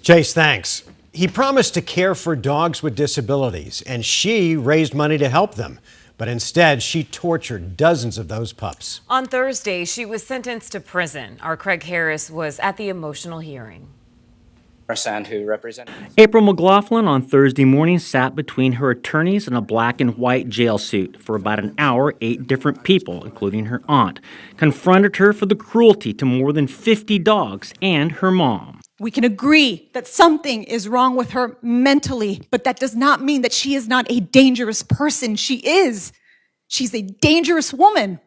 Chase, thanks. He promised to care for dogs with disabilities, and she raised money to help them. But instead, she tortured dozens of those pups. On Thursday, she was sentenced to prison. Our Craig Harris was at the emotional hearing. Who represented April McLaughlin on Thursday morning sat between her attorneys in a black and white jail suit. For about an hour, 8 different people, including her aunt, confronted her for the cruelty to more than 50 dogs and her mom. We can agree that something is wrong with her mentally, but that does not mean that she is not a dangerous person. She is. She's a dangerous woman.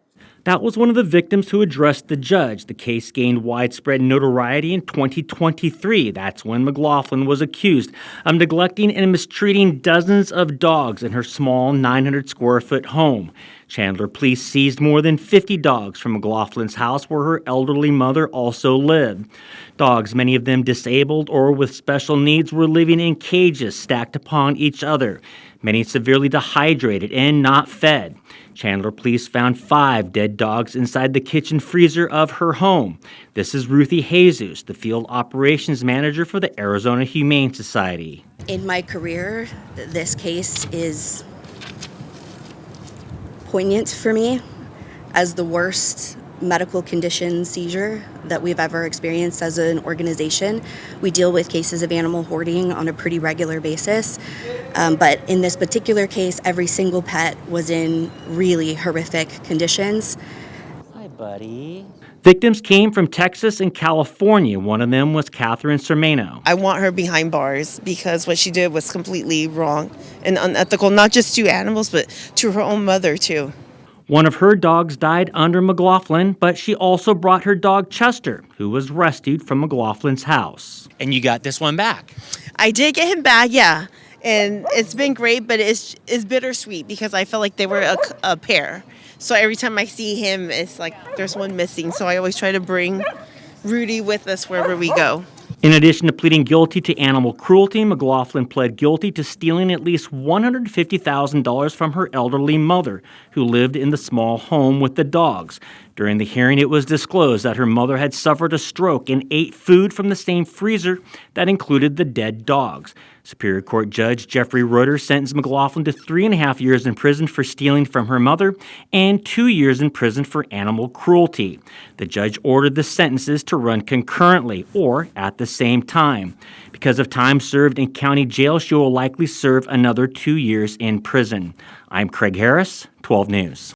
That was one of the victims who addressed the judge. The case gained widespread notoriety in 2023. That's when McLaughlin was accused of neglecting and mistreating dozens of dogs in her small 900-square-foot home. Chandler police seized more than 50 dogs from McLaughlin's house where her elderly mother also lived. Dogs, many of them disabled or with special needs, were living in cages stacked upon each other, many severely dehydrated and not fed. Chandler police found 5 dead dogs inside the kitchen freezer of her home. This is Ruthie Jesus, the field operations manager for the Arizona Humane Society. In my career, this case is poignant for me as the worst medical condition seizure that we've ever experienced as an organization. We deal with cases of animal hoarding on a pretty regular basis, but in this particular case, every single pet was in really horrific conditions. Hi, buddy. Victims came from Texas and California. One of them was Catherine Sermano. I want her behind bars because what she did was completely wrong and unethical, not just to animals, but to her own mother, too. One of her dogs died under McLaughlin, but she also brought her dog Chester, who was rescued from McLaughlin's house. And you got this one back. I did get him back, yeah. And it's been great, but it's bittersweet because I felt like they were a pair. So every time I see him, it's like there's one missing. So I always try to bring Rudy with us wherever we go. In addition to pleading guilty to animal cruelty, McLaughlin pled guilty to stealing at least $150,000 from her elderly mother, who lived in the small home with the dogs. During the hearing, it was disclosed that her mother had suffered a stroke and ate food from the same freezer that included the dead dogs. Superior Court Judge Jeffrey Reuter sentenced McLaughlin to 3.5 years in prison for stealing from her mother and 2 years in prison for animal cruelty. The judge ordered the sentences to run concurrently or at the same time. Because of time served in county jail, she will likely serve another 2 years in prison. I'm Craig Harris, 12 News.